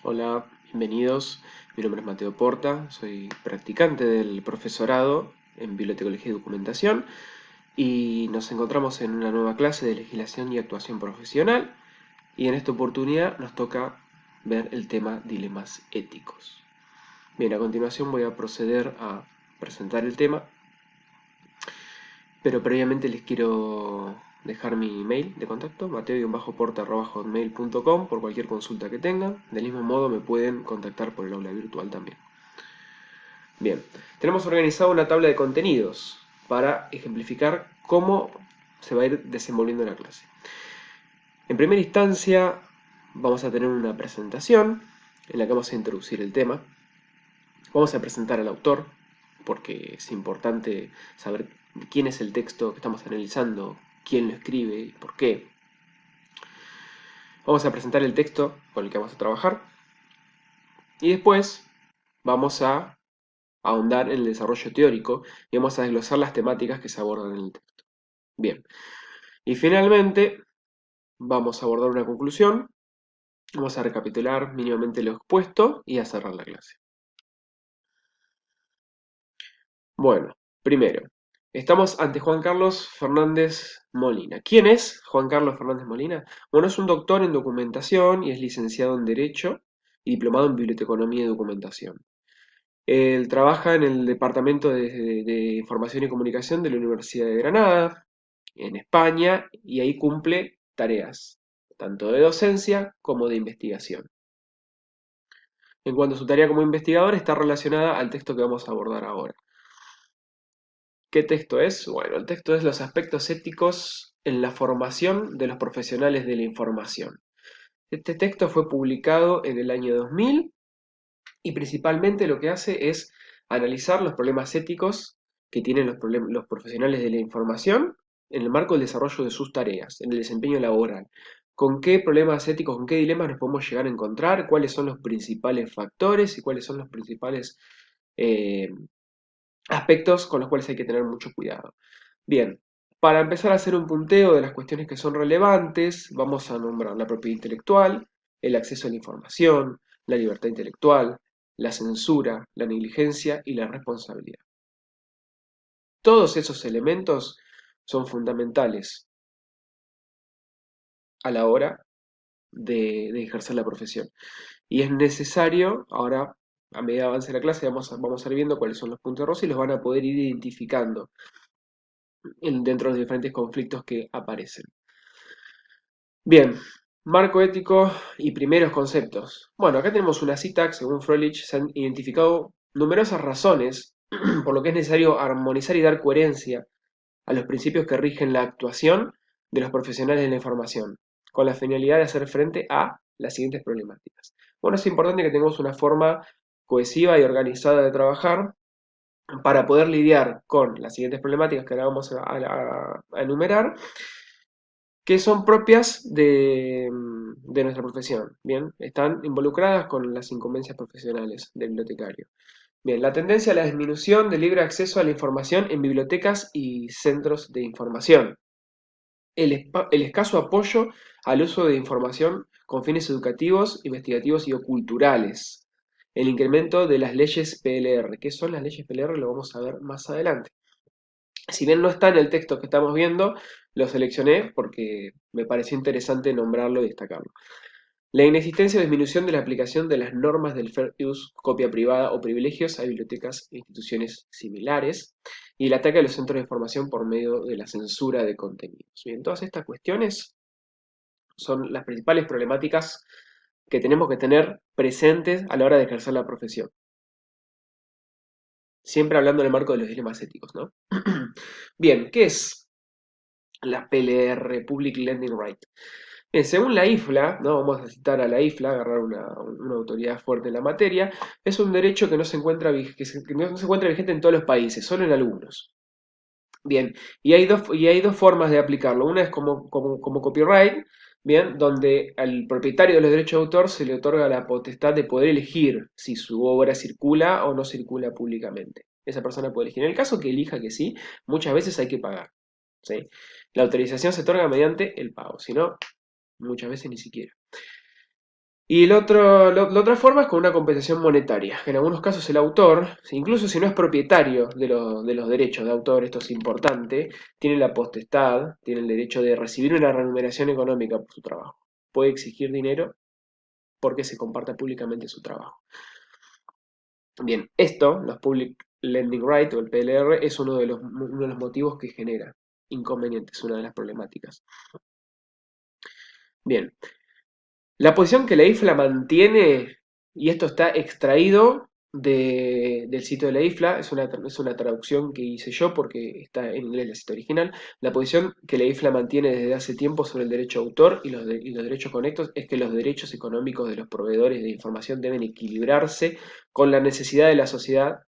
Hola, bienvenidos. Mi nombre es Mateo Porta, soy practicante del profesorado en Bibliotecología y Documentación y nos encontramos en una nueva clase de legislación y actuación profesional y en esta oportunidad nos toca ver el tema dilemas éticos. Bien, a continuación voy a proceder a presentar el tema, pero previamente les quiero dejar mi email de contacto, mateo-porta@hotmail.com, por cualquier consulta que tengan. Del mismo modo me pueden contactar por el aula virtual también. Bien, tenemos organizado una tabla de contenidos para ejemplificar cómo se va a ir desenvolviendo la clase. En primera instancia vamos a tener una presentación en la que vamos a introducir el tema. Vamos a presentar al autor, porque es importante saber quién es el texto que estamos analizando, quién lo escribe y por qué. Vamos a presentar el texto con el que vamos a trabajar y después vamos a ahondar en el desarrollo teórico y vamos a desglosar las temáticas que se abordan en el texto. Bien, y finalmente vamos a abordar una conclusión, vamos a recapitular mínimamente lo expuesto y a cerrar la clase. Bueno, primero, estamos ante Juan Carlos Fernández Molina. ¿Quién es Juan Carlos Fernández Molina? Bueno, es un doctor en documentación y es licenciado en Derecho y diplomado en Biblioteconomía y Documentación. Él trabaja en el Departamento de Información y Comunicación de la Universidad de Granada, en España, y ahí cumple tareas, tanto de docencia como de investigación. En cuanto a su tarea como investigador, está relacionada al texto que vamos a abordar ahora. ¿Qué texto es? Bueno, el texto es los aspectos éticos en la formación de los profesionales de la información. Este texto fue publicado en el año 2000 y principalmente lo que hace es analizar los problemas éticos que tienen los profesionales de la información en el marco del desarrollo de sus tareas, en el desempeño laboral. ¿Con qué problemas éticos, con qué dilemas nos podemos llegar a encontrar? ¿Cuáles son los principales factores y cuáles son los principales eh, aspectos con los cuales hay que tener mucho cuidado? Bien, para empezar a hacer un punteo de las cuestiones que son relevantes, vamos a nombrar la propiedad intelectual, el acceso a la información, la libertad intelectual, la censura, la negligencia y la responsabilidad. Todos esos elementos son fundamentales a la hora de ejercer la profesión. Y es necesario, ahora, a medida que avance la clase, vamos a ir viendo cuáles son los puntos rojos y los van a poder ir identificando dentro de los diferentes conflictos que aparecen. Bien, marco ético y primeros conceptos. Bueno, acá tenemos una cita que, según Froelich, se han identificado numerosas razones por lo que es necesario armonizar y dar coherencia a los principios que rigen la actuación de los profesionales de la información, con la finalidad de hacer frente a las siguientes problemáticas. Bueno, es importante que tengamos una forma cohesiva y organizada de trabajar para poder lidiar con las siguientes problemáticas que ahora vamos a enumerar, que son propias de nuestra profesión. Bien, están involucradas con las incumbencias profesionales del bibliotecario. Bien, la tendencia a la disminución del libre acceso a la información en bibliotecas y centros de información. El escaso apoyo al uso de información con fines educativos, investigativos y o culturales. El incremento de las leyes PLR. ¿Qué son las leyes PLR? Lo vamos a ver más adelante. Si bien no está en el texto que estamos viendo, lo seleccioné porque me pareció interesante nombrarlo y destacarlo. La inexistencia o disminución de la aplicación de las normas del fair use, copia privada o privilegios a bibliotecas e instituciones similares, y el ataque a los centros de información por medio de la censura de contenidos. Bien, todas estas cuestiones son las principales problemáticas que tenemos que tener presentes a la hora de ejercer la profesión. Siempre hablando en el marco de los dilemas éticos, ¿no? Bien, ¿qué es la PLR, Public Lending Right? Bien, según la IFLA, ¿no? Vamos a citar a la IFLA, agarrar una autoridad fuerte en la materia, es un derecho que no se encuentra, que no se encuentra vigente en todos los países, solo en algunos. Bien, y hay dos formas de aplicarlo. Una es como copyright, bien, donde al propietario de los derechos de autor se le otorga la potestad de poder elegir si su obra circula o no circula públicamente. Esa persona puede elegir. En el caso que elija que sí, muchas veces hay que pagar, ¿sí? La autorización se otorga mediante el pago, si no, muchas veces ni siquiera. Y la otra forma es con una compensación monetaria. En algunos casos el autor, incluso si no es propietario de los derechos de autor, esto es importante, tiene la potestad, tiene el derecho de recibir una remuneración económica por su trabajo. Puede exigir dinero porque se comparta públicamente su trabajo. Bien, esto, los Public Lending Right o el PLR, es uno de los motivos que genera inconvenientes, una de las problemáticas. Bien, la posición que la IFLA mantiene, y esto está extraído del sitio de la IFLA, es una traducción que hice yo porque está en inglés la cita original. La posición que la IFLA mantiene desde hace tiempo sobre el derecho de autor y los derechos conectos es que los derechos económicos de los proveedores de información deben equilibrarse con la necesidad de la sociedad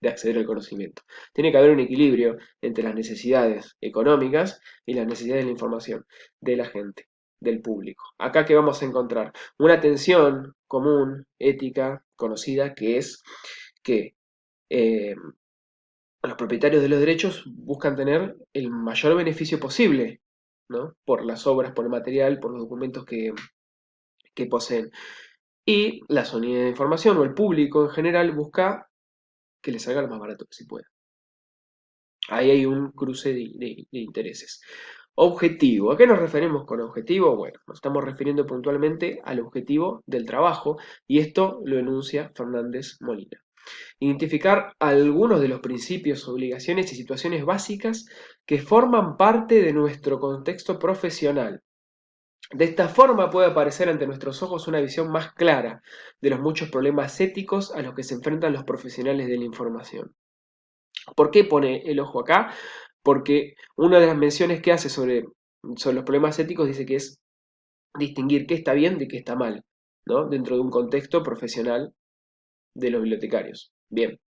de acceder al conocimiento. Tiene que haber un equilibrio entre las necesidades económicas y las necesidades de la información de la gente, del público. Acá, ¿qué vamos a encontrar? Una tensión común, ética, conocida, que es que eh, los propietarios de los derechos buscan tener el mayor beneficio posible, ¿no? Por las obras, por el material, por los documentos que poseen. Y la unidades de información o el público en general busca que les salga lo más barato que se pueda. Ahí hay un cruce de intereses. Objetivo. ¿A qué nos referimos con objetivo? Bueno, nos estamos refiriendo puntualmente al objetivo del trabajo y esto lo enuncia Fernández Molina. Identificar algunos de los principios, obligaciones y situaciones básicas que forman parte de nuestro contexto profesional. De esta forma puede aparecer ante nuestros ojos una visión más clara de los muchos problemas éticos a los que se enfrentan los profesionales de la información. ¿Por qué pone el ojo acá? Porque una de las menciones que hace sobre los problemas éticos dice que es distinguir qué está bien de qué está mal, ¿no? Dentro de un contexto profesional de los bibliotecarios. Bien,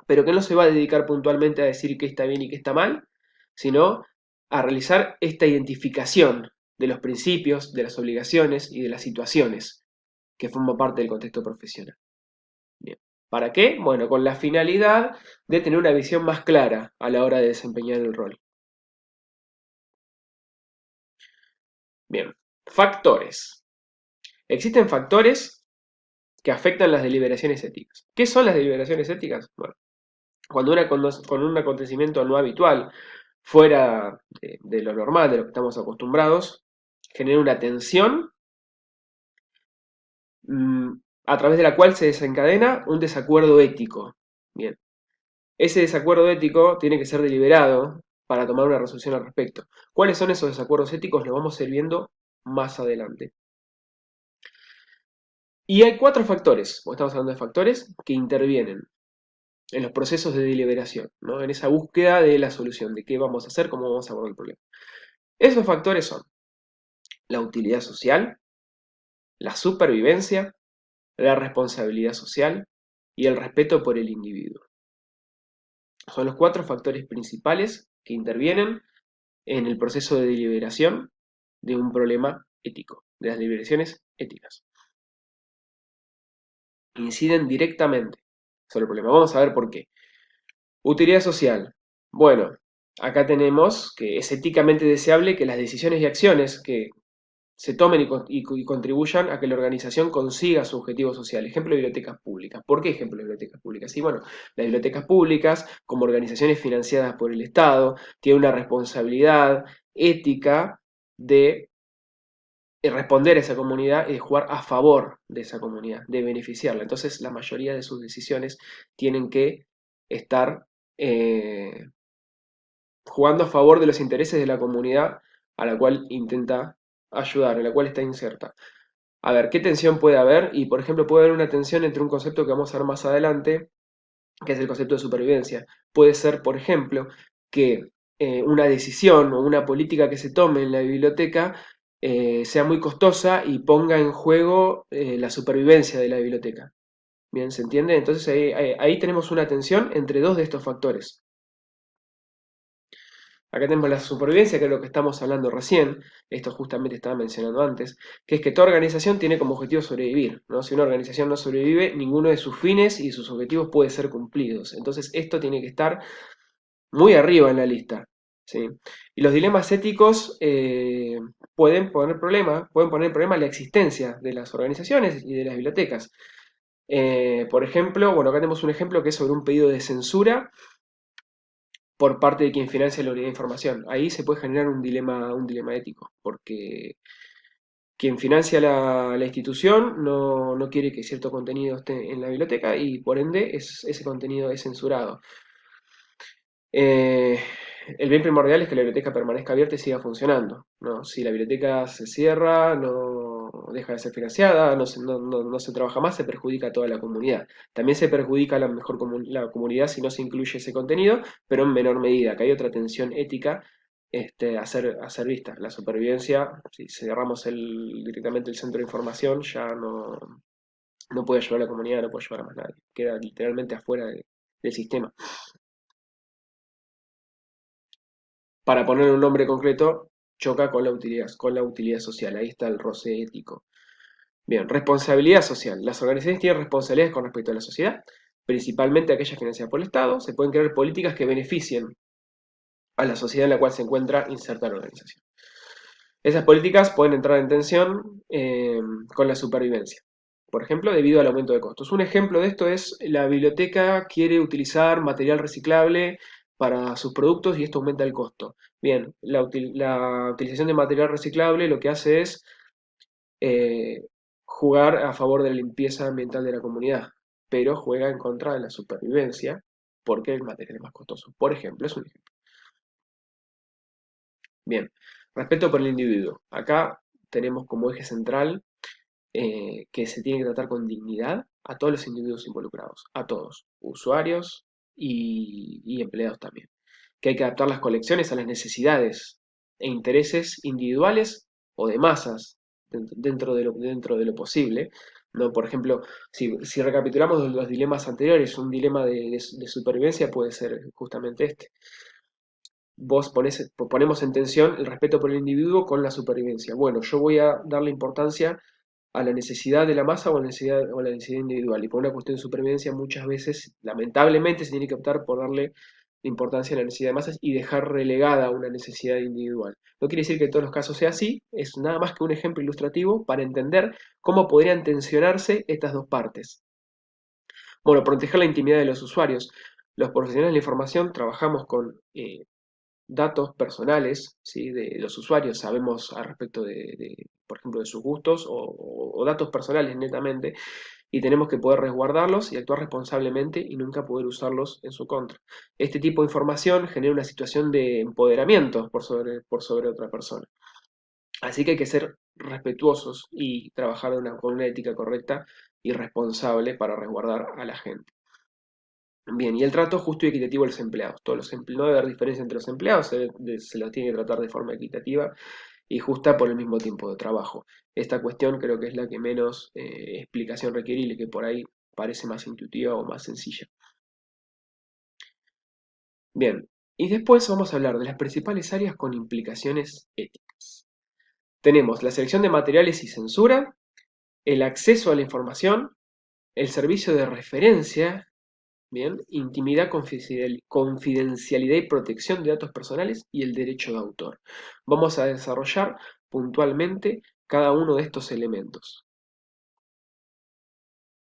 pero que no se va a dedicar puntualmente a decir qué está bien y qué está mal, sino a realizar esta identificación de los principios, de las obligaciones y de las situaciones que forman parte del contexto profesional. Bien. ¿Para qué? Bueno, con la finalidad de tener una visión más clara a la hora de desempeñar el rol. Bien, factores. Existen factores que afectan las deliberaciones éticas. ¿Qué son las deliberaciones éticas? Bueno, cuando un acontecimiento no habitual, fuera de lo normal, de lo que estamos acostumbrados, genera una tensión a través de la cual se desencadena un desacuerdo ético. Bien, ese desacuerdo ético tiene que ser deliberado para tomar una resolución al respecto. ¿Cuáles son esos desacuerdos éticos? Lo vamos a ir viendo más adelante. Y hay 4 factores, porque estamos hablando de factores, que intervienen en los procesos de deliberación, ¿no? En esa búsqueda de la solución, de qué vamos a hacer, cómo vamos a abordar el problema. Esos factores son la utilidad social, la supervivencia, la responsabilidad social y el respeto por el individuo. Son los 4 factores principales que intervienen en el proceso de deliberación de un problema ético, de las deliberaciones éticas. Inciden directamente sobre el problema. Vamos a ver por qué. Utilidad social. Bueno, acá tenemos que es éticamente deseable que las decisiones y acciones que se tomen y contribuyan a que la organización consiga su objetivo social. Ejemplo de bibliotecas públicas. ¿Por qué ejemplo de bibliotecas públicas? Sí, bueno, las bibliotecas públicas, como organizaciones financiadas por el Estado, tienen una responsabilidad ética de responder a esa comunidad y de jugar a favor de esa comunidad, de beneficiarla. Entonces, la mayoría de sus decisiones tienen que estar jugando a favor de los intereses de la comunidad a la cual intenta ayudar, en la cual está inserta. A ver, ¿qué tensión puede haber? Y, por ejemplo, puede haber una tensión entre un concepto que vamos a ver más adelante, que es el concepto de supervivencia. Puede ser, por ejemplo, que una decisión o una política que se tome en la biblioteca sea muy costosa y ponga en juego la supervivencia de la biblioteca. ¿Bien? ¿Se entiende? Entonces ahí tenemos una tensión entre 2 de estos factores. Acá tenemos la supervivencia, que es lo que estamos hablando recién, esto justamente estaba mencionando antes, que es que toda organización tiene como objetivo sobrevivir, ¿no? Si una organización no sobrevive, ninguno de sus fines y sus objetivos puede ser cumplidos. Entonces esto tiene que estar muy arriba en la lista. ¿sí? Y los dilemas éticos pueden poner en problema la existencia de las organizaciones y de las bibliotecas. Por ejemplo, bueno, acá tenemos un ejemplo que es sobre un pedido de censura por parte de quien financia la unidad de información. Ahí se puede generar un dilema ético, porque quien financia la institución no quiere que cierto contenido esté en la biblioteca y por ende ese contenido es censurado. Eh, el bien primordial es que la biblioteca permanezca abierta y siga funcionando, ¿no? Si la biblioteca se cierra, no deja de ser financiada, no se trabaja más, se perjudica a toda la comunidad. También se perjudica a la comunidad si no se incluye ese contenido, pero en menor medida. Acá hay otra tensión ética a ser vista. La supervivencia, si cerramos directamente el centro de información, ya no puede ayudar a la comunidad, no puede ayudar a más nadie. Queda literalmente afuera del sistema. Para poner un nombre concreto, choca con la utilidad social. Ahí está el roce ético. Bien, responsabilidad social. Las organizaciones tienen responsabilidades con respecto a la sociedad, principalmente aquellas financiadas por el Estado. Se pueden crear políticas que beneficien a la sociedad en la cual se encuentra inserta la organización. Esas políticas pueden entrar en tensión con la supervivencia. Por ejemplo, debido al aumento de costos. Un ejemplo de esto es la biblioteca quiere utilizar material reciclable para sus productos y esto aumenta el costo. Bien, la utilización de material reciclable lo que hace es eh, jugar a favor de la limpieza ambiental de la comunidad, pero juega en contra de la supervivencia porque el material es más costoso. Por ejemplo, es un ejemplo. Bien, respeto por el individuo. Acá tenemos como eje central que se tiene que tratar con dignidad a todos los individuos involucrados, a todos, usuarios y empleados también. Que hay que adaptar las colecciones a las necesidades e intereses individuales o de masas dentro de lo posible. ¿No? Por ejemplo, si recapitulamos los dilemas anteriores, un dilema de supervivencia puede ser justamente este. Ponemos en tensión el respeto por el individuo con la supervivencia. Bueno, yo voy a darle importancia a la necesidad de la masa o a la necesidad individual. Y por una cuestión de supervivencia muchas veces, lamentablemente, se tiene que optar por darle importancia a la necesidad de masas y dejar relegada una necesidad individual. No quiere decir que en todos los casos sea así, es nada más que un ejemplo ilustrativo para entender cómo podrían tensionarse estas dos partes. Bueno, proteger la intimidad de los usuarios. Los profesionales de la información trabajamos con datos personales, ¿sí? De los usuarios, sabemos al respecto por ejemplo, de sus gustos o datos personales netamente, y tenemos que poder resguardarlos y actuar responsablemente y nunca poder usarlos en su contra. Este tipo de información genera una situación de empoderamiento por sobre otra persona. Así que hay que ser respetuosos y trabajar con una ética correcta y responsable para resguardar a la gente. Bien, y el trato justo y equitativo a los empleados. No debe haber diferencia entre los empleados, se los tiene que tratar de forma equitativa y justa por el mismo tiempo de trabajo. Esta cuestión creo que es la que menos explicación requiere y la que por ahí parece más intuitiva o más sencilla. Bien, y después vamos a hablar de las principales áreas con implicaciones éticas. Tenemos la selección de materiales y censura, el acceso a la información, el servicio de referencia. Bien, intimidad, confidencialidad y protección de datos personales y el derecho de autor. Vamos a desarrollar puntualmente cada uno de estos elementos.